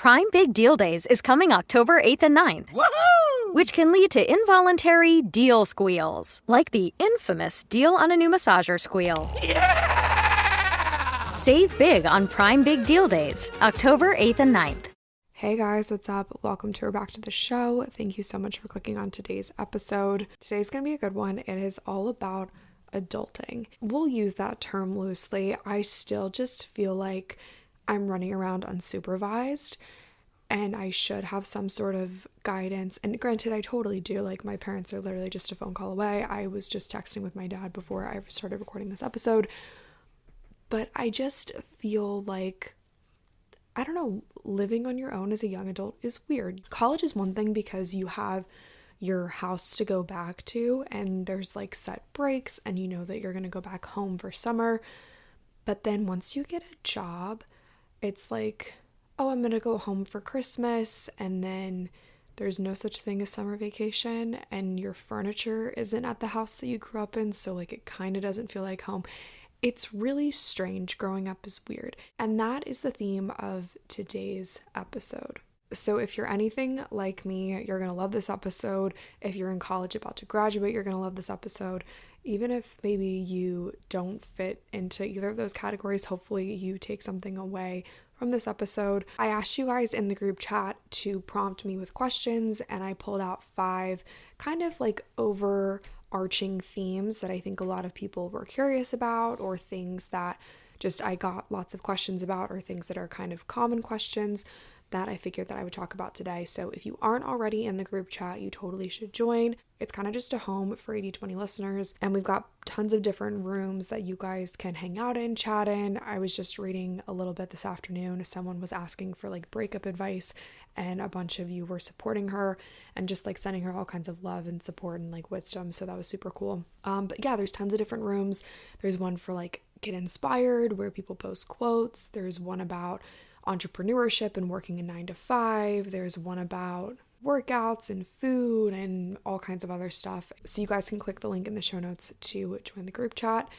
Prime Big Deal Days is coming October 8th and 9th. Woohoo! Which can lead to involuntary deal squeals, like the infamous deal on a new massager squeal. Yeah! Save big on Prime Big Deal Days, October 8th and 9th. Hey guys, what's up? Welcome to or back to the show. Thank you so much for clicking on today's episode. Today's going to be a good one. It is all about adulting. We'll use that term loosely. I still just feel like I'm running around unsupervised and I should have some sort of guidance. And granted, I totally do. Like, my parents are literally just a phone call away. I was just texting with my dad before I started recording this episode. But I just feel like, I don't know, living on your own as a young adult is weird. College is one thing because you have your house to go back to and there's like set breaks and you know that you're going to go back home for summer. But then once you get a job, it's like, oh, I'm going to go home for Christmas, and then there's no such thing as summer vacation and your furniture isn't at the house that you grew up in, so like it kind of doesn't feel like home. It's really strange. Growing up is weird. And that is the theme of today's episode. So if you're anything like me, you're going to love this episode. If you're in college about to graduate, you're going to love this episode. Even if maybe you don't fit into either of those categories, hopefully you take something away from this episode. I asked you guys in the group chat to prompt me with questions, and I pulled out 5 kind of like overarching themes that I think a lot of people were curious about, or things that just I got lots of questions about, or things that are kind of common questions that I figured that I would talk about today. So if you aren't already in the group chat, you totally should join. It's kind of just a home for 80/20 listeners, and we've got tons of different rooms that you guys can hang out in, chat in. I was just reading a little bit this afternoon. Someone was asking for like breakup advice, and a bunch of you were supporting her and just like sending her all kinds of love and support and like wisdom. So that was super cool. But yeah, there's tons of different rooms. There's one for like Get Inspired, where people post quotes. There's one about entrepreneurship and working a 9 to 5. There's one about workouts and food and all kinds of other stuff. So you guys can click the link in the show notes to join the group chat.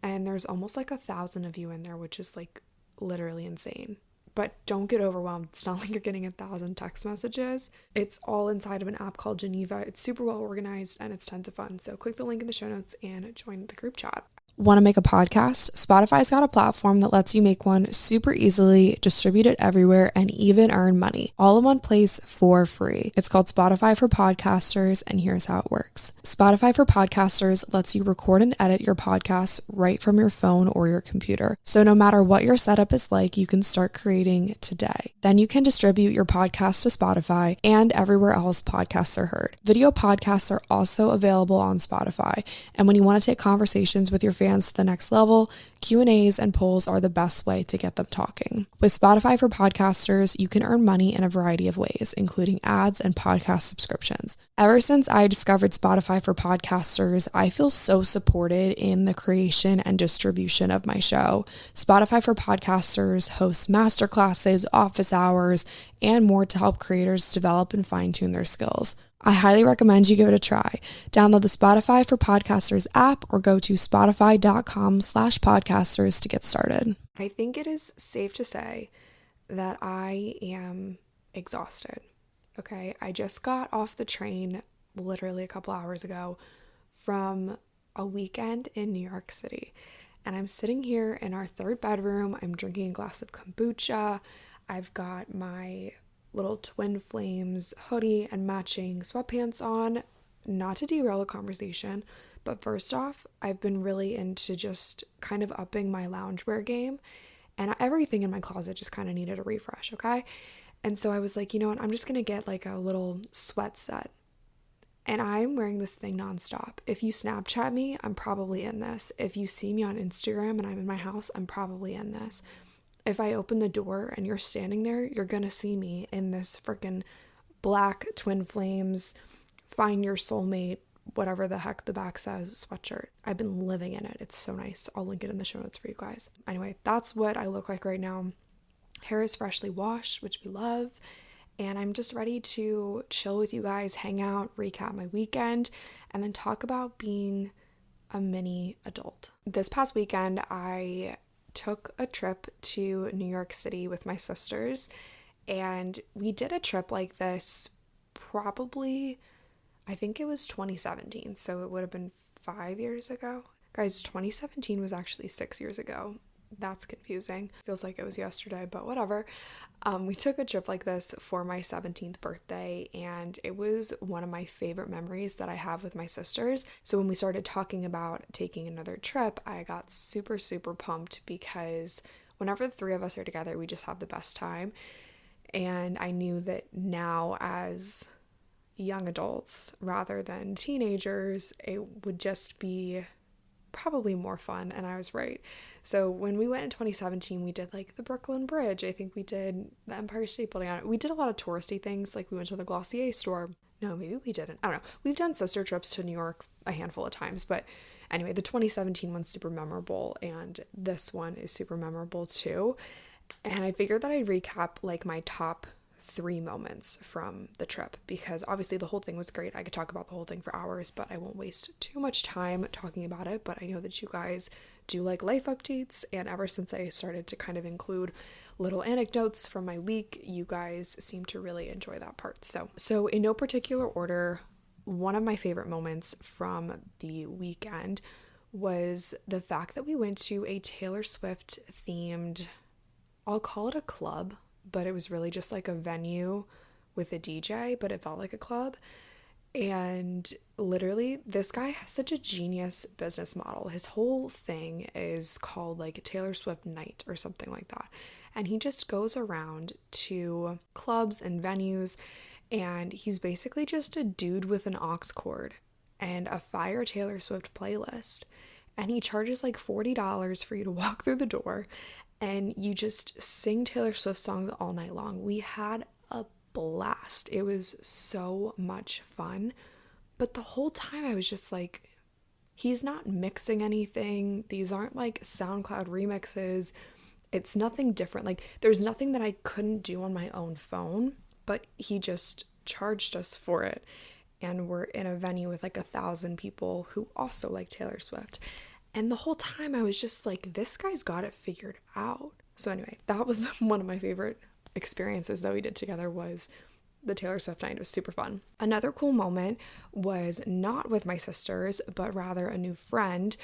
And there's almost like 1,000 of you in there, which is like literally insane. But don't get overwhelmed. It's not like you're getting 1,000 text messages. It's all inside of an app called Geneva. It's super well organized and it's tons of fun. So click the link in the show notes and join the group chat. Want to make a podcast? Spotify's got a platform that lets you make one super easily, distribute it everywhere, and even earn money, all in one place for free. It's called Spotify for Podcasters, and here's how it works. Spotify for Podcasters lets you record and edit your podcasts right from your phone or your computer. So no matter what your setup is like, you can start creating today. Then you can distribute your podcast to Spotify and everywhere else podcasts are heard. Video podcasts are also available on Spotify, and when you want to take conversations with your fans to the next level, Q&As and polls are the best way to get them talking. With Spotify for Podcasters, you can earn money in a variety of ways, including ads and podcast subscriptions. Ever since I discovered Spotify for Podcasters, I feel so supported in the creation and distribution of my show. Spotify for Podcasters hosts masterclasses, office hours, and more to help creators develop and fine-tune their skills. I highly recommend you give it a try. Download the Spotify for Podcasters app or go to spotify.com/podcasters to get started. I think it is safe to say that I am exhausted. Okay, I just got off the train literally a couple hours ago from a weekend in New York City. And I'm sitting here in our 3rd bedroom. I'm drinking a glass of kombucha. I've got my little Twin Flames hoodie and matching sweatpants on. Not to derail the conversation, but first off, I've been really into just kind of upping my loungewear game, and everything in my closet just kind of needed a refresh, okay? And so I was like, you know what, I'm just gonna get like a little sweat set. And I'm wearing this thing nonstop. If you Snapchat me, I'm probably in this. If you see me on Instagram and I'm in my house, I'm probably in this. If I open the door and you're standing there, you're gonna see me in this freaking black Twin Flames, find your soulmate, whatever the heck the back says, sweatshirt. I've been living in it. It's so nice. I'll link it in the show notes for you guys. Anyway, that's what I look like right now. Hair is freshly washed, which we love. And I'm just ready to chill with you guys, hang out, recap my weekend, and then talk about being a mini adult. This past weekend, I took a trip to New York City with my sisters, And we did a trip like this probably, I think it was 2017, so it would have been 5 years ago. Guys, 2017 was actually 6 years ago. That's confusing. Feels like it was yesterday, but whatever. We took a trip like this for my 17th birthday, and it was one of my favorite memories that I have with my sisters. So when we started talking about taking another trip, I got super, super pumped because whenever the three of us are together, we just have the best time. And I knew that now, as young adults rather than teenagers, it would just be probably more fun, and I was right. So when we went in 2017, we did like the Brooklyn Bridge. I think we did the Empire State Building. We did a lot of touristy things, like we went to the Glossier store. No, maybe we didn't. I don't know. We've done sister trips to New York a handful of times, but anyway, the 2017 one's super memorable, and this one is super memorable too. And I figured that I'd recap like my top 3 moments from the trip, because obviously the whole thing was great. I could talk about the whole thing for hours, but I won't waste too much time talking about it. But I know that you guys do like life updates, and ever since I started to kind of include little anecdotes from my week, you guys seem to really enjoy that part. So in no particular order, one of my favorite moments from the weekend was the fact that we went to a Taylor Swift themed, I'll call it a club, but it was really just like a venue with a DJ, but it felt like a club. And literally, this guy has such a genius business model. His whole thing is called like Taylor Swift Night or something like that. And he just goes around to clubs and venues, and he's basically just a dude with an aux cord and a fire Taylor Swift playlist. And he charges like $40 for you to walk through the door, and you just sing Taylor Swift songs all night long. We had a blast. It was so much fun. But the whole time I was just like, he's not mixing anything. These aren't like SoundCloud remixes. It's nothing different. Like, there's nothing that I couldn't do on my own phone, but he just charged us for it. And we're in a venue with like 1,000 people who also like Taylor Swift. And the whole time I was just like, this guy's got it figured out. So anyway, that was one of my favorite experiences that we did together, was the Taylor Swift night. It was super fun. Another cool moment was not with my sisters, but rather a new friend.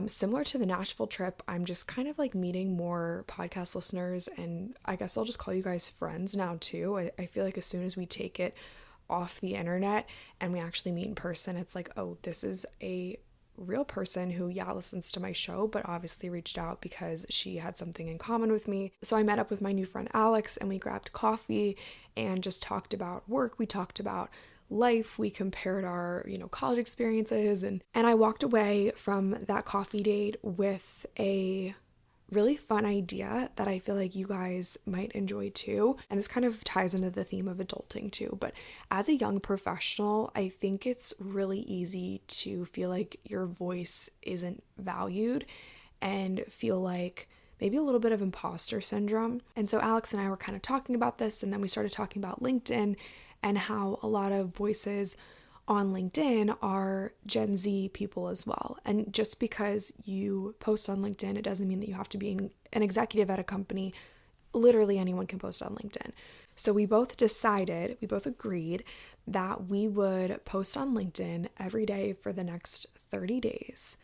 Similar to the Nashville trip, I'm just kind of like meeting more podcast listeners, and I guess I'll just call you guys friends now too. I feel like as soon as we take it off the internet and we actually meet in person, it's like, oh, this is a real person who listens to my show, but obviously reached out because she had something in common with me. So I met up with my new friend Alex, and we grabbed coffee and just talked about work. We talked about life. We compared our, college experiences, and I walked away from that coffee date with a really fun idea that I feel like you guys might enjoy too. And this kind of ties into the theme of adulting too. But as a young professional, I think it's really easy to feel like your voice isn't valued and feel like maybe a little bit of imposter syndrome. And so Alex and I were kind of talking about this, and then we started talking about LinkedIn and how a lot of voices on LinkedIn are Gen Z people as well. And just because you post on LinkedIn, it doesn't mean that you have to be an executive at a company. Literally anyone can post on LinkedIn. So we both agreed that we would post on LinkedIn every day for the next 30 days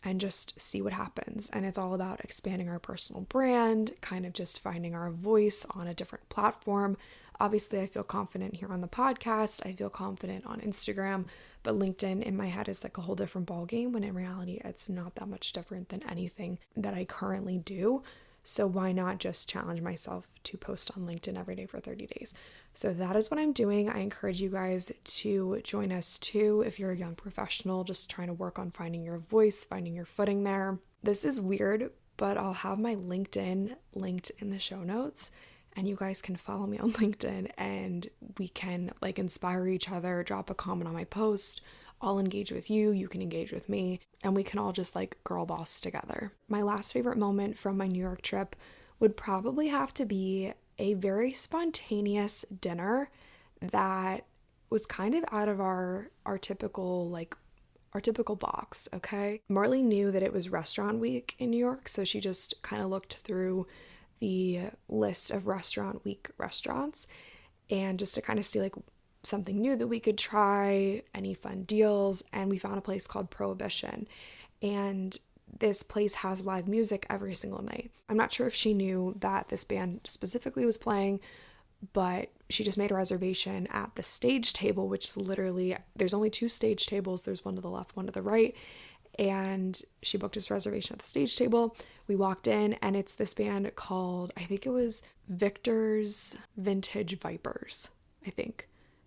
and just see what happens. And it's all about expanding our personal brand, kind of just finding our voice on a different platform. Obviously, I feel confident here on the podcast. I feel confident on Instagram, but LinkedIn in my head is like a whole different ballgame, when in reality, it's not that much different than anything that I currently do. So why not just challenge myself to post on LinkedIn every day for 30 days? So that is what I'm doing. I encourage you guys to join us too if you're a young professional just trying to work on finding your voice, finding your footing there. This is weird, but I'll have my LinkedIn linked in the show notes, and you guys can follow me on LinkedIn, and we can like inspire each other, drop a comment on my post. I'll engage with you, you can engage with me, and we can all just like girl boss together. My last favorite moment from my New York trip would probably have to be a very spontaneous dinner that was kind of out of our typical box, okay? Marley knew that it was restaurant week in New York, so she just kind of looked through the list of restaurant week restaurants, and just to kind of see like something new that we could try, any fun deals. And we found a place called Prohibition, and this place has live music every single night. I'm not sure if she knew that this band specifically was playing, but she just made a reservation at the stage table, which is literally, there's only 2 stage tables. There's one to the left, one to the right. And she booked this reservation at the stage table. We walked in, and it's this band called, I think it was Victor's Vintage Vipers.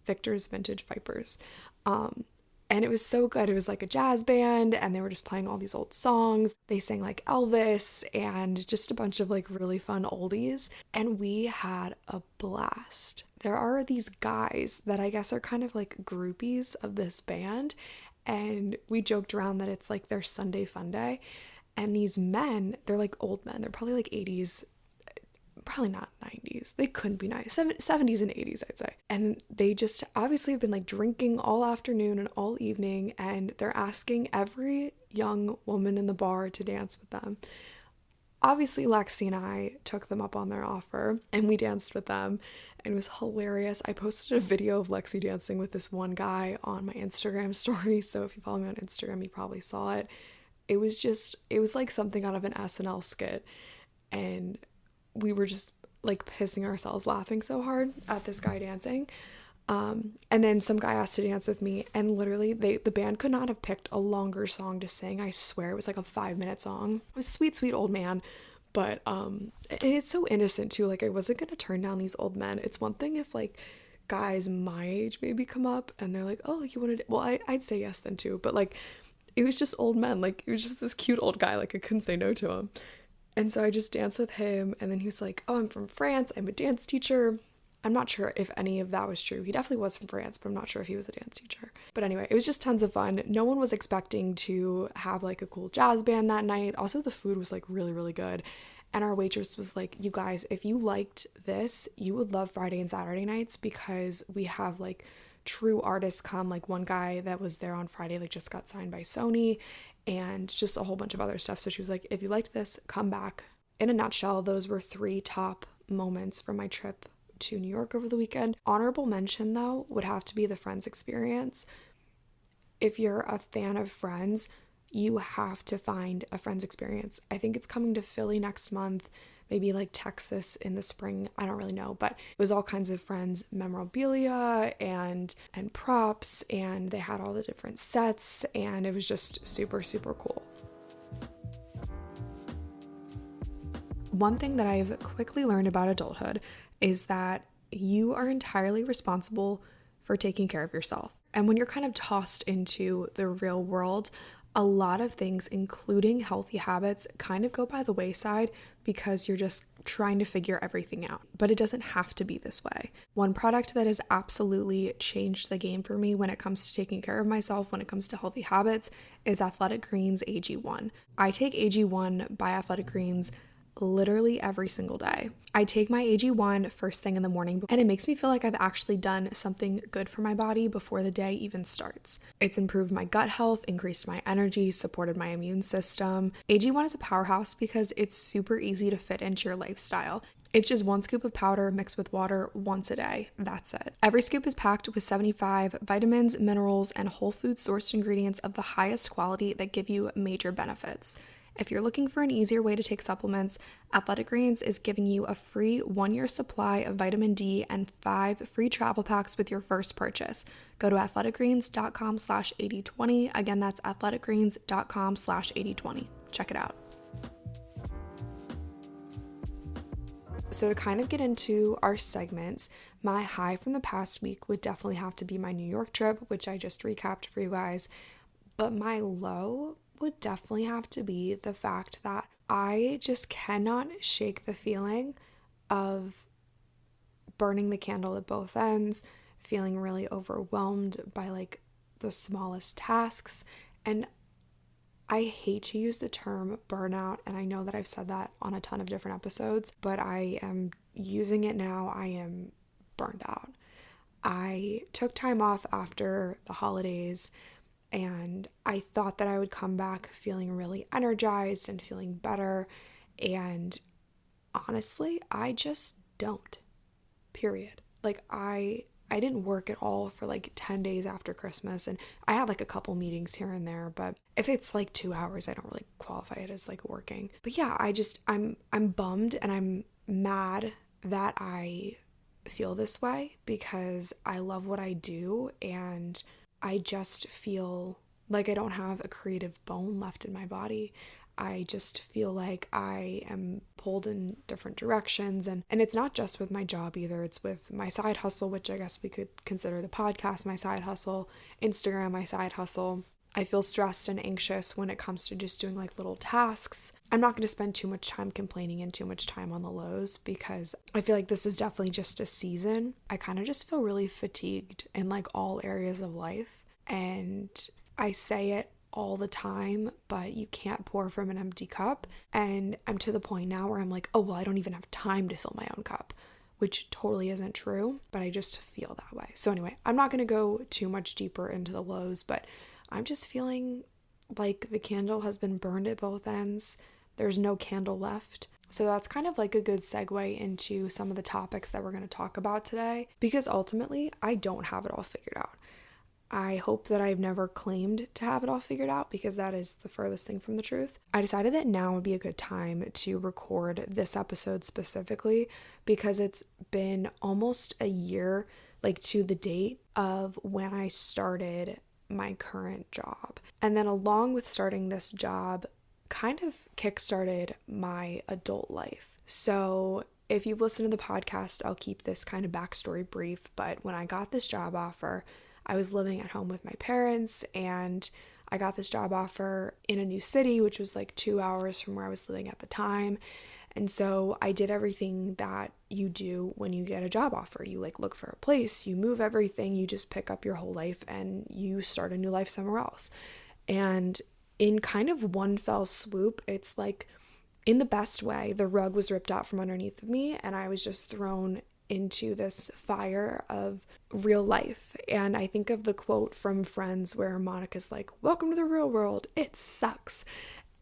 Victor's Vintage Vipers. And it was so good. It was like a jazz band, and they were just playing all these old songs. They sang like Elvis and just a bunch of like really fun oldies. And we had a blast. There are these guys that I guess are kind of like groupies of this band. And we joked around that it's like their Sunday fun day. And these men, they're like old men. They're probably like 80s, probably not 90s. They couldn't be 70s and 80s, I'd say. And they just obviously have been like drinking all afternoon and all evening. And they're asking every young woman in the bar to dance with them. Obviously, Lexi and I took them up on their offer, and we danced with them. And it was hilarious. I posted a video of Lexi dancing with this one guy on my Instagram story. So if you follow me on Instagram, you probably saw it. It was like something out of an SNL skit. And we were just like pissing ourselves laughing so hard at this guy dancing. And then some guy asked to dance with me, and literally the band could not have picked a longer song to sing. I swear it was like a 5-minute song. It was sweet, sweet old man. But and it's so innocent too. Like, I wasn't gonna turn down these old men. It's one thing if like guys my age maybe come up and they're like, oh, like you wanted, well, I'd say yes then too. But like, it was just old men. Like, it was just this cute old guy. Like, I couldn't say no to him. And so I just danced with him. And then he was like, oh, I'm from France. I'm a dance teacher. I'm not sure if any of that was true. He definitely was from France, but I'm not sure if he was a dance teacher. But anyway, it was just tons of fun. No one was expecting to have like a cool jazz band that night. Also, the food was like really, really good. And our waitress was like, you guys, if you liked this, you would love Friday and Saturday nights, because we have like true artists come. Like, one guy that was there on Friday like just got signed by Sony, and just a whole bunch of other stuff. So she was like, if you liked this, come back. In a nutshell, those were 3 top moments from my trip to New York over the weekend. Honorable mention though would have to be the Friends experience. If you're a fan of Friends, you have to find a Friends experience. I think it's coming to Philly next month, maybe like Texas in the spring. I don't really know, but it was all kinds of Friends memorabilia and props, and they had all the different sets, and it was just super, super cool. One thing that I've quickly learned about adulthood is that you are entirely responsible for taking care of yourself. And when you're kind of tossed into the real world, a lot of things, including healthy habits, kind of go by the wayside because you're just trying to figure everything out. But it doesn't have to be this way. One product that has absolutely changed the game for me when it comes to taking care of myself, when it comes to healthy habits, is Athletic Greens AG1. I take AG1 by Athletic Greens literally every single day. I take my AG1 first thing in the morning, and it makes me feel like I've actually done something good for my body before the day even starts. It's improved my gut health, increased my energy, supported my immune system. AG1 is a powerhouse because it's super easy to fit into your lifestyle. It's just 1 scoop of powder mixed with water once a day. That's it. Every scoop is packed with 75 vitamins, minerals, and whole food sourced ingredients of the highest quality that give you major benefits. If you're looking for an easier way to take supplements, Athletic Greens is giving you a free 1-year supply of vitamin D and 5 free travel packs with your first purchase. Go to athleticgreens.com/8020. Again, that's athleticgreens.com/8020. Check it out. So to kind of get into our segments, my high from the past week would definitely have to be my New York trip, which I just recapped for you guys. But my low would definitely have to be the fact that I just cannot shake the feeling of burning the candle at both ends, feeling really overwhelmed by like the smallest tasks. And I hate to use the term burnout, and I know that I've said that on a ton of different episodes, but I am using it now. I am burned out. I took time off after the holidays, and I thought that I would come back feeling really energized and feeling better. And honestly, I just don't. Period. Like I didn't work at all for like 10 days after Christmas, and I had like a couple meetings here and there, but if it's like 2 hours, I don't really qualify it as like working. But yeah, I'm bummed and I'm mad that I feel this way because I love what I do and I just feel like I don't have a creative bone left in my body. I just feel like I am pulled in different directions, and it's not just with my job either. It's with my side hustle, which I guess we could consider the podcast my side hustle, Instagram my side hustle. I feel stressed and anxious when it comes to just doing like little tasks. I'm not going to spend too much time complaining and too much time on the lows because I feel like this is definitely just a season. I kind of just feel really fatigued in like all areas of life, and I say it all the time, but you can't pour from an empty cup. And I'm to the point now where I'm like, oh, well, I don't even have time to fill my own cup, which totally isn't true, but I just feel that way. So anyway, I'm not going to go too much deeper into the lows, but I'm just feeling like the candle has been burned at both ends. There's no candle left. So that's kind of like a good segue into some of the topics that we're going to talk about today, because ultimately I don't have it all figured out. I hope that I've never claimed to have it all figured out because that is the furthest thing from the truth. I decided that now would be a good time to record this episode specifically because it's been almost a year, like to the date of when I started my current job. And then along with starting this job, kind of kickstarted my adult life. So if you've listened to the podcast, I'll keep this kind of backstory brief, but when I got this job offer, I was living at home with my parents, and I got this job offer in a new city, which was like 2 hours from where I was living at the time. And so I did everything that you do when you get a job offer. You like look for a place, you move everything, you just pick up your whole life and you start a new life somewhere else. And in kind of one fell swoop, it's like in the best way, the rug was ripped out from underneath of me and I was just thrown into this fire of real life. And I think of the quote from Friends where Monica's like, "Welcome to the real world, it sucks."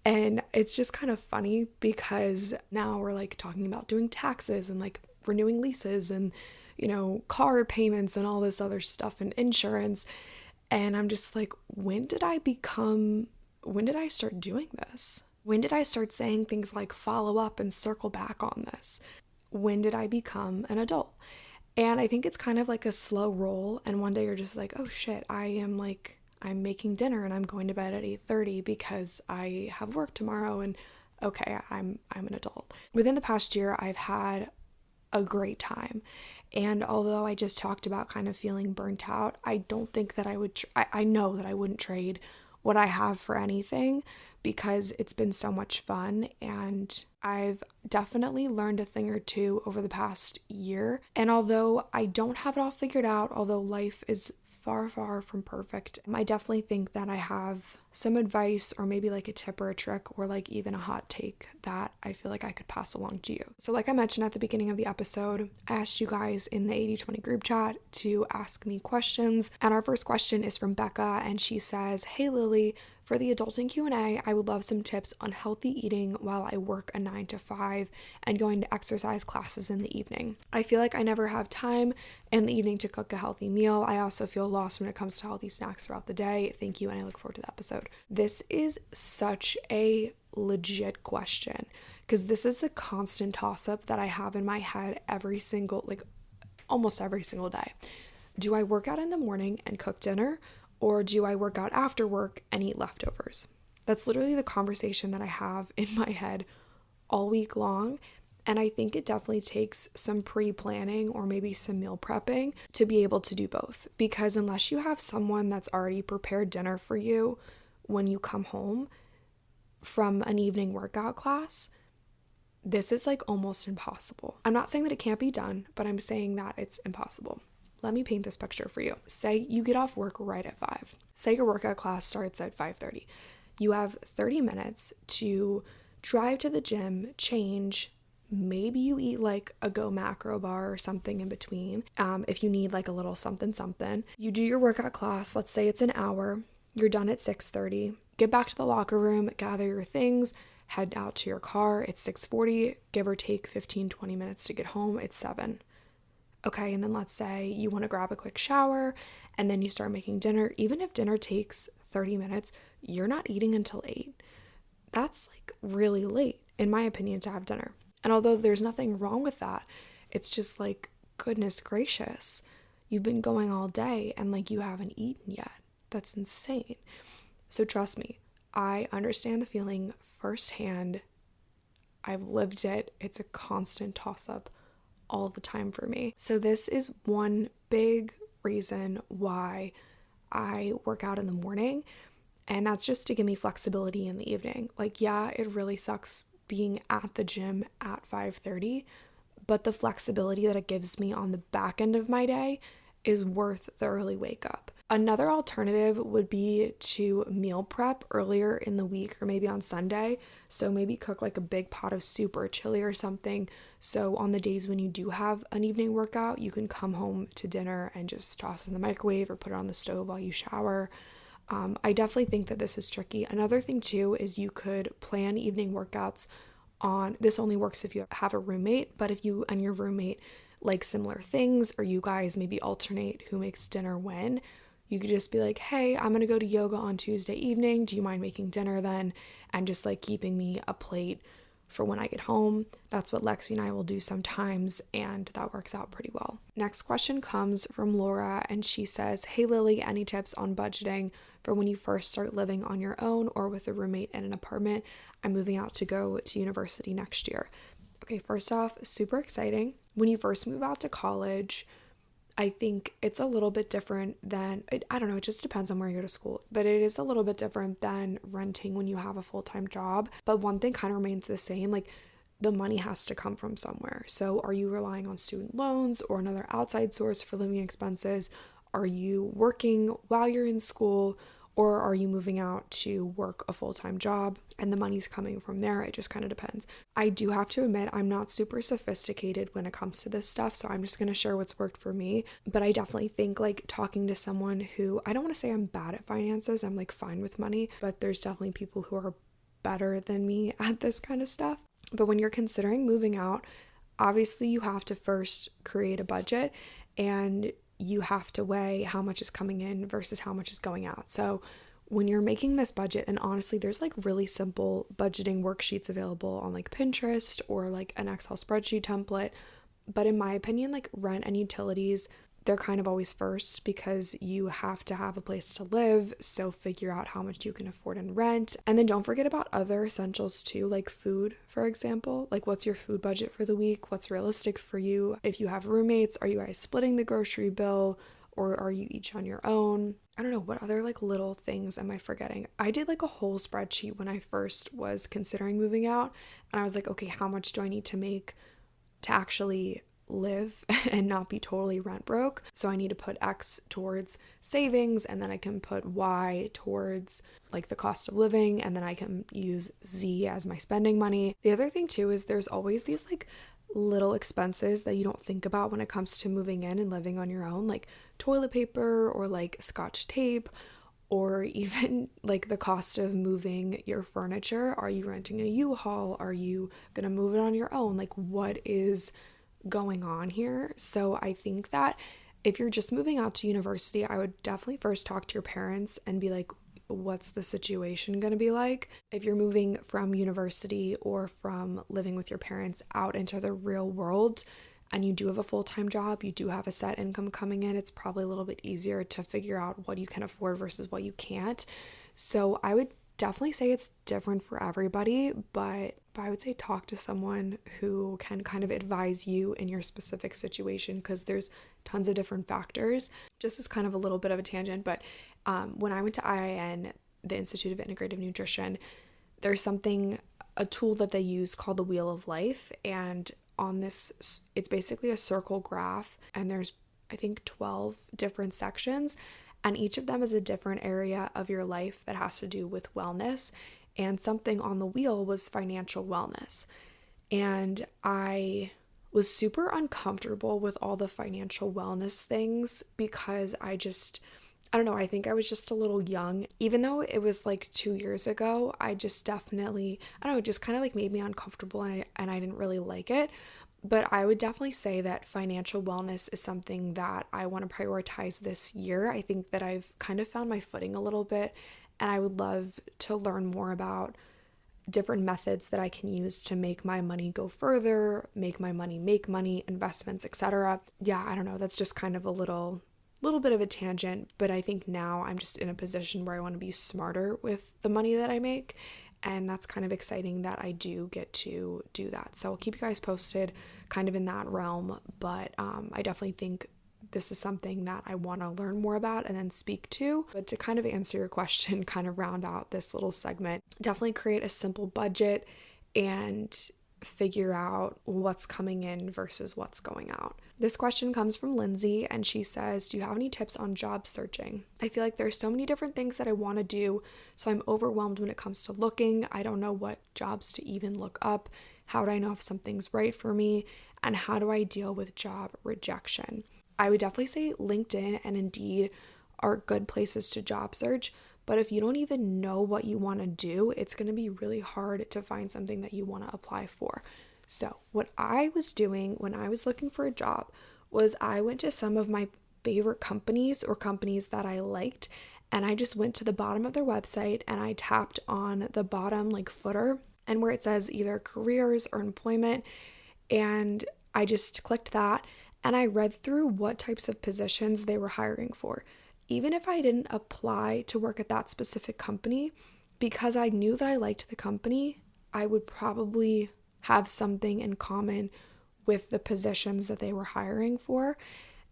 And it's just kind of funny because now we're like talking about doing taxes and like renewing leases and, you know, car payments and all this other stuff and insurance. And I'm just like, when did I start doing this? When did I start saying things like follow up and circle back on this? When did I become an adult? And I think it's kind of like a slow roll. And one day you're just like, oh shit, I'm making dinner and I'm going to bed at 8:30 because I have work tomorrow. And okay, I'm an adult. Within the past year, I've had a great time. And although I just talked about kind of feeling burnt out, I don't think that I would, I know that I wouldn't trade what I have for anything because it's been so much fun, and I've definitely learned a thing or two over the past year. And although I don't have it all figured out, although life is far, far from perfect, I definitely think that I have some advice or maybe like a tip or a trick or like even a hot take that I feel like I could pass along to you. So like I mentioned at the beginning of the episode, I asked you guys in the 80/20 group chat to ask me questions. And our first question is from Becca, and she says, "Hey Lily, for the adulting Q&A, I would love some tips on healthy eating while I work a 9 to 5 and going to exercise classes in the evening. I feel like I never have time in the evening to cook a healthy meal. I also feel lost when it comes to healthy snacks throughout the day. Thank you, and I look forward to the episode." This is such a legit question because this is the constant toss-up that I have in my head almost every single day. Do I work out in the morning and cook dinner, or do I work out after work and eat leftovers? That's literally the conversation that I have in my head all week long. And I think it definitely takes some pre-planning or maybe some meal prepping to be able to do both. Because unless you have someone that's already prepared dinner for you when you come home from an evening workout class, this is like almost impossible. I'm not saying that it can't be done, but I'm saying that it's impossible. Let me paint this picture for you. Say you get off work right at 5. Say your workout class starts at 5:30. You have 30 minutes to drive to the gym, change. Maybe you eat like a Go macro bar or something in between. If you need like a little something. You do your workout class. Let's say it's an hour. You're done at 6:30. Get back to the locker room, gather your things, head out to your car. It's 6:40, give or take 15-20 minutes to get home. It's 7. Okay, and then let's say you want to grab a quick shower and then you start making dinner. Even if dinner takes 30 minutes, you're not eating until 8. That's like really late, in my opinion, to have dinner. And although there's nothing wrong with that, it's just like, goodness gracious, you've been going all day and like you haven't eaten yet. That's insane. So trust me, I understand the feeling firsthand. I've lived it. It's a constant toss-up all the time for me. So this is one big reason why I work out in the morning, and that's just to give me flexibility in the evening. Like, yeah, it really sucks being at the gym at 5:30, but the flexibility that it gives me on the back end of my day is worth the early wake up. Another alternative would be to meal prep earlier in the week or maybe on Sunday. So maybe cook like a big pot of soup or chili or something. So on the days when you do have an evening workout, you can come home to dinner and just toss it in the microwave or put it on the stove while you shower. I definitely think that this is tricky. Another thing too is you could plan evening workouts on, this only works if you have a roommate, but if you and your roommate like similar things, or you guys maybe alternate who makes dinner when, you could just be like, hey, I'm gonna go to yoga on Tuesday evening. Do you mind making dinner then? And just like keeping me a plate for when I get home. That's what Lexi and I will do sometimes, and that works out pretty well. Next question comes from Laura, and she says, hey Lily, any tips on budgeting for when you first start living on your own or with a roommate in an apartment? I'm moving out to go to university next year. Okay, first off, super exciting. When you first move out to college, I think it's a little bit different than, I don't know, it just depends on where you go to school, but it is a little bit different than renting when you have a full-time job. But one thing kind of remains the same, like the money has to come from somewhere. So are you relying on student loans or another outside source for living expenses? Are you working while you're in school? Or are you moving out to work a full-time job and the money's coming from there? It just kind of depends. I do have to admit, I'm not super sophisticated when it comes to this stuff, so I'm just going to share what's worked for me. But I definitely think like talking to someone who, I don't want to say I'm bad at finances, I'm like fine with money, but there's definitely people who are better than me at this kind of stuff. But when you're considering moving out, obviously you have to first create a budget, and you have to weigh how much is coming in versus how much is going out. So when you're making this budget, and honestly, there's like really simple budgeting worksheets available on like Pinterest or like an Excel spreadsheet template. But in my opinion, like rent and utilities, they're kind of always first because you have to have a place to live. So figure out how much you can afford in rent. And then don't forget about other essentials too, like food, for example. Like what's your food budget for the week? What's realistic for you? If you have roommates, are you guys splitting the grocery bill or are you each on your own? I don't know, what other like little things am I forgetting? I did like a whole spreadsheet when I first was considering moving out. And I was like, okay, how much do I need to make to actually live and not be totally rent broke? So I need to put X towards savings, and then I can put Y towards like the cost of living, and then I can use Z as my spending money. The other thing too is there's always these like little expenses that you don't think about when it comes to moving in and living on your own, like toilet paper or like Scotch tape, or even like the cost of moving your furniture. Are you renting a U-Haul? Are you gonna move it on your own? Like what is going on here? So I think that if you're just moving out to university, I would definitely first talk to your parents and be like, what's the situation going to be like? If you're moving from university or from living with your parents out into the real world and you do have a full-time job, you do have a set income coming in, it's probably a little bit easier to figure out what you can afford versus what you can't. So I would definitely say it's different for everybody, but I would say talk to someone who can kind of advise you in your specific situation, because there's tons of different factors. Just as kind of a little bit of a tangent, but when I went to IIN, the Institute of Integrative Nutrition, there's a tool that they use called the Wheel of Life, and on this, it's basically a circle graph, and there's I think 12 different sections, and each of them is a different area of your life that has to do with wellness. And something on the wheel was financial wellness. And I was super uncomfortable with all the financial wellness things because I I don't know, I think I was just a little young. Even though it was like 2 years ago, I just definitely, I don't know, it just kind of like made me uncomfortable, and I didn't really like it. But I would definitely say that financial wellness is something that I want to prioritize this year. I think that I've kind of found my footing a little bit, and I would love to learn more about different methods that I can use to make my money go further, make my money make money, investments, etc. Yeah, I don't know, that's just kind of a little bit of a tangent, but I think now I'm just in a position where I want to be smarter with the money that I make, and that's kind of exciting that I do get to do that. So I'll keep you guys posted kind of in that realm, but I definitely think this is something that I want to learn more about and then speak to. But to kind of answer your question, kind of round out this little segment, definitely create a simple budget and figure out what's coming in versus what's going out. This question comes from Lindsay, and she says, do you have any tips on job searching? I feel like there's so many different things that I want to do, so I'm overwhelmed when it comes to looking. I don't know what jobs to even look up. How do I know if something's right for me? And how do I deal with job rejection? I would definitely say LinkedIn and Indeed are good places to job search, but if you don't even know what you want to do, it's going to be really hard to find something that you want to apply for. So what I was doing when I was looking for a job was I went to some of my favorite companies or companies that I liked, and I just went to the bottom of their website and I tapped on the bottom like footer and where it says either careers or employment, and I just clicked that and I read through what types of positions they were hiring for. Even if I didn't apply to work at that specific company, because I knew that I liked the company, I would probably have something in common with the positions that they were hiring for.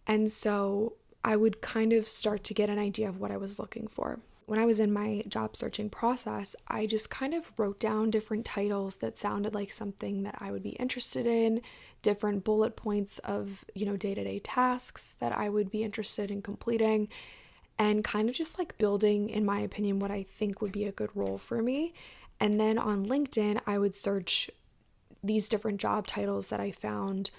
And so I would kind of start to get an idea of what I was looking for. When I was in my job searching process, I just kind of wrote down different titles that sounded like something that I would be interested in, different bullet points of, day-to-day tasks that I would be interested in completing, and kind of just like building, in my opinion, what I think would be a good role for me. And then on LinkedIn, I would search these different job titles that I found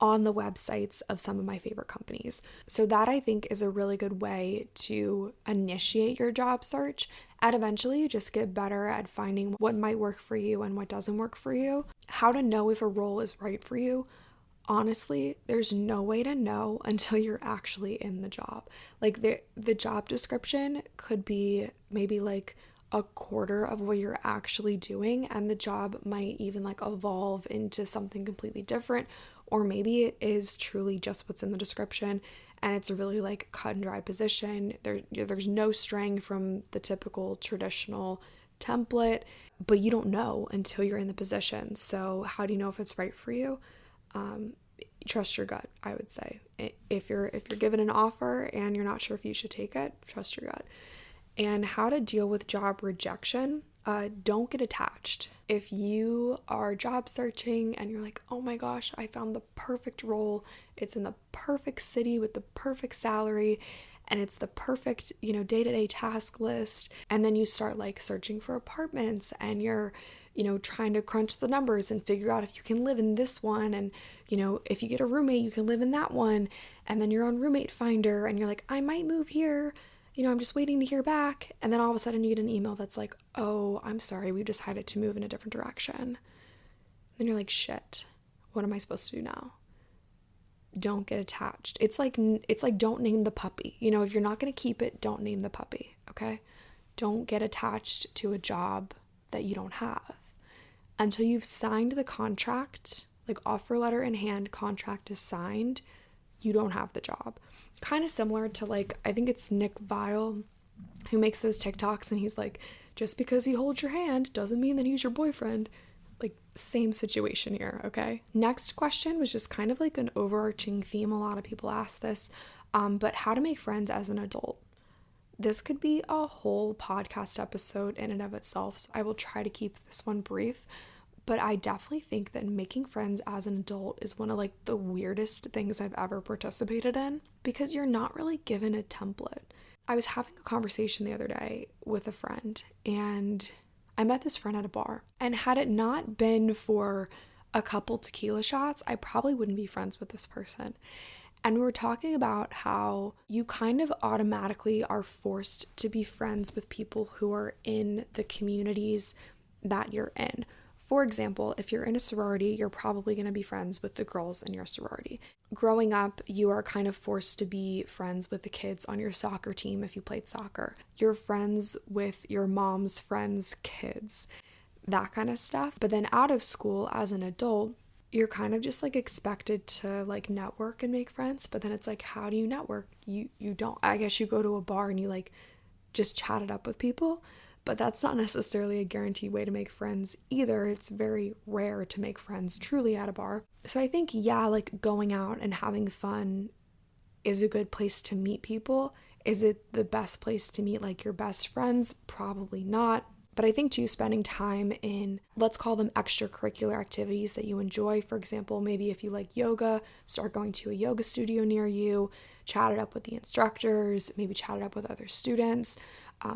on the websites of some of my favorite companies. So that, I think, is a really good way to initiate your job search, and eventually you just get better at finding what might work for you and what doesn't work for you. How to know if a role is right for you? Honestly, there's no way to know until you're actually in the job. Like the job description could be maybe like a quarter of what you're actually doing, and the job might even like evolve into something completely different, or maybe it is truly just what's in the description and it's a really like cut and dry position. There's no straying from the typical traditional template, but you don't know until you're in the position. So how do you know if it's right for you? Trust your gut, I would say. If you're given an offer and you're not sure if you should take it, trust your gut. And how to deal with job rejection. Don't get attached. If you are job searching and you're like, oh my gosh, I found the perfect role, it's in the perfect city with the perfect salary, and it's the perfect, day-to-day task list, and then you start like searching for apartments and you're, trying to crunch the numbers and figure out if you can live in this one, and, if you get a roommate, you can live in that one, and then you're on Roommate Finder and you're like, I might move here, I'm just waiting to hear back. And then all of a sudden you get an email that's like, oh, I'm sorry, we decided to move in a different direction. Then you're like, shit, what am I supposed to do now? Don't get attached. It's like don't name the puppy. If you're not going to keep it, don't name the puppy, okay? Don't get attached to a job that you don't have. Until you've signed the contract, like offer letter in hand, contract is signed, you don't have the job. Kind of similar to like, I think it's Nick Vile who makes those TikToks, and he's like, just because he holds your hand doesn't mean that he's your boyfriend. Like, same situation here, okay? Next question was just kind of like an overarching theme. A lot of people ask this, but how to make friends as an adult. This could be a whole podcast episode in and of itself, so I will try to keep this one brief. But I definitely think that making friends as an adult is one of like the weirdest things I've ever participated in, because you're not really given a template. I was having a conversation the other day with a friend, and I met this friend at a bar, and had it not been for a couple tequila shots, I probably wouldn't be friends with this person. And we were talking about how you kind of automatically are forced to be friends with people who are in the communities that you're in. For example, if you're in a sorority, you're probably going to be friends with the girls in your sorority. Growing up, you are kind of forced to be friends with the kids on your soccer team if you played soccer. You're friends with your mom's friends' kids, that kind of stuff. But then out of school as an adult, you're kind of just like expected to like network and make friends. But then it's like, how do you network? You don't. I guess you go to a bar and you like just chat it up with people. But that's not necessarily a guaranteed way to make friends either. It's very rare to make friends truly at a bar. So I think, yeah, like going out and having fun is a good place to meet people. Is it the best place to meet like your best friends? Probably not. But I think too, spending time in, let's call them extracurricular activities that you enjoy. For example, maybe if you like yoga, start going to a yoga studio near you, chat it up with the instructors, maybe chat it up with other students.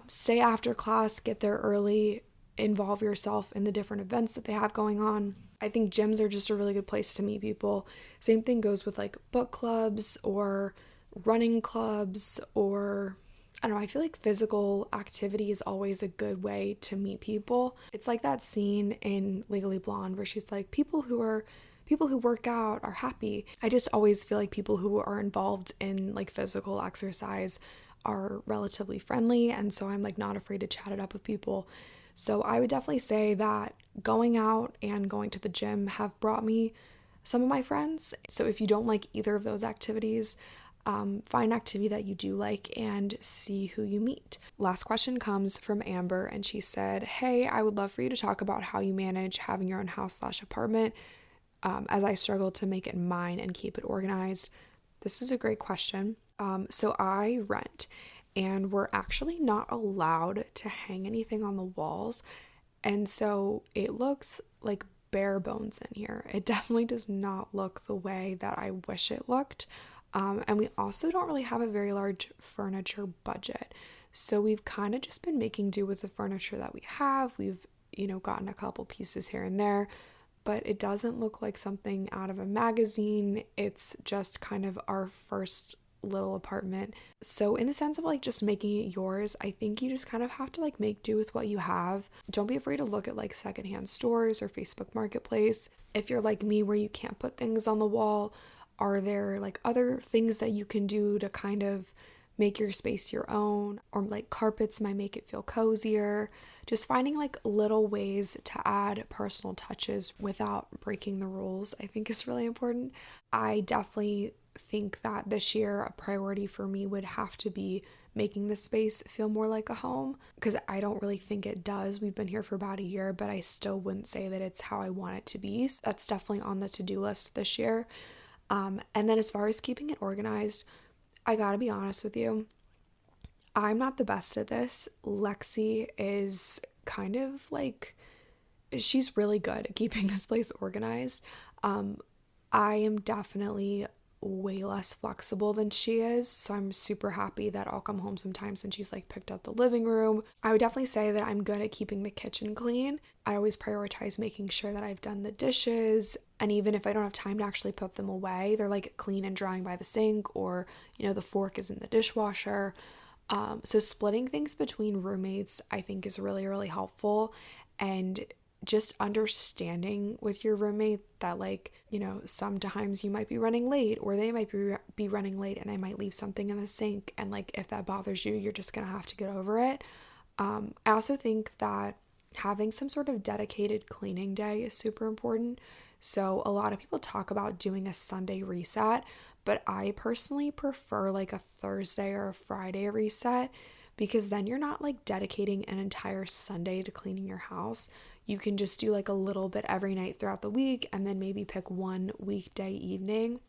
Stay after class, get there early, involve yourself in the different events that they have going on. I think gyms are just a really good place to meet people. Same thing goes with like book clubs or running clubs, or I don't know, I feel like physical activity is always a good way to meet people. It's like that scene in Legally Blonde where she's like, people who work out are happy. I just always feel like people who are involved in like physical exercise are relatively friendly, and so I'm like not afraid to chat it up with people. So I would definitely say that going out and going to the gym have brought me some of my friends. So if you don't like either of those activities, find an activity that you do like and see who you meet. Last question comes from Amber, and she said, hey, I would love for you to talk about how you manage having your own house/apartment as I struggle to make it mine and keep it organized. This is a great question. So I rent, and we're actually not allowed to hang anything on the walls. And so it looks like bare bones in here. It definitely does not look the way that I wish it looked. And we also don't really have a very large furniture budget. So we've kind of just been making do with the furniture that we have. We've, gotten a couple pieces here and there, but it doesn't look like something out of a magazine. It's just kind of our first little apartment. So in the sense of like just making it yours, I think you just kind of have to like make do with what you have. Don't be afraid to look at like secondhand stores or Facebook Marketplace. If you're like me where you can't put things on the wall, are there like other things that you can do to kind of make your space your own? Or like carpets might make it feel cozier. Just finding like little ways to add personal touches without breaking the rules, I think is really important. I definitely think that this year a priority for me would have to be making the space feel more like a home, because I don't really think it does. We've been here for about a year, but I still wouldn't say that it's how I want it to be. So that's definitely on the to-do list this year. And then as far as keeping it organized, I gotta be honest with you, I'm not the best at this. Lexi is kind of like, she's really good at keeping this place organized. I am definitely way less flexible than she is, so I'm super happy that I'll come home sometimes and she's like picked up the living room. I would definitely say that I'm good at keeping the kitchen clean. I always prioritize making sure that I've done the dishes, and even if I don't have time to actually put them away, they're like clean and drying by the sink, or the fork is in the dishwasher. So splitting things between roommates I think is really, really helpful, and just understanding with your roommate that sometimes you might be running late, or they might be running late, and they might leave something in the sink, and like if that bothers you, you're just gonna have to get over it. I also think that having some sort of dedicated cleaning day is super important. So a lot of people talk about doing a Sunday reset, but I personally prefer like a Thursday or a Friday reset, because then you're not like dedicating an entire Sunday to cleaning your house. You can just do like a little bit every night throughout the week, and then maybe pick one weekday evening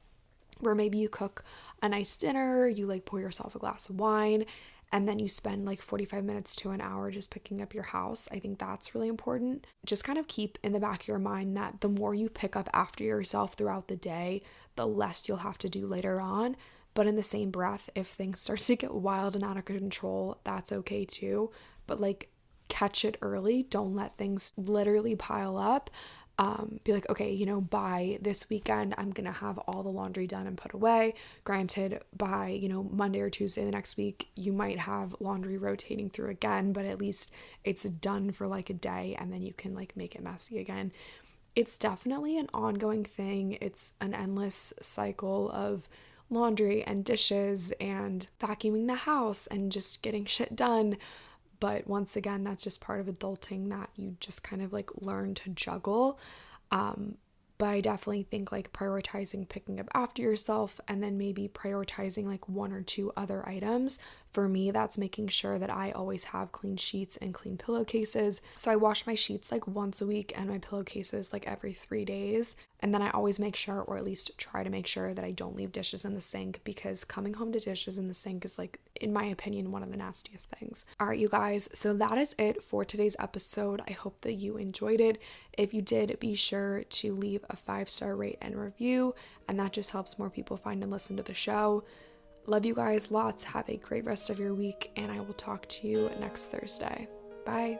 where maybe you cook a nice dinner, you like pour yourself a glass of wine, and then you spend like 45 minutes to an hour just picking up your house. I think that's really important. Just kind of keep in the back of your mind that the more you pick up after yourself throughout the day, the less you'll have to do later on. But in the same breath, if things start to get wild and out of control, that's okay too. But like, catch it early. Don't let things literally pile up. be like, okay, you know, by this weekend, I'm going to have all the laundry done and put away. Granted, by, you know, Monday or Tuesday the next week, you might have laundry rotating through again, but at least it's done for like a day and then you can like make it messy again. It's definitely an ongoing thing. It's an endless cycle of laundry and dishes and vacuuming the house and just getting shit done. But once again, that's just part of adulting that you just kind of like learn to juggle. But I definitely think like prioritizing picking up after yourself and then maybe prioritizing like one or two other items. For me, that's making sure that I always have clean sheets and clean pillowcases. So I wash my sheets like once a week and my pillowcases like every 3 days. And then I always make sure, or at least try to make sure, that I don't leave dishes in the sink, because coming home to dishes in the sink is like, in my opinion, one of the nastiest things. All right, you guys, so that is it for today's episode. I hope that you enjoyed it. If you did, be sure to leave a 5-star rate and review, and that just helps more people find and listen to the show. Love you guys lots. Have a great rest of your week, and I will talk to you next Thursday. Bye.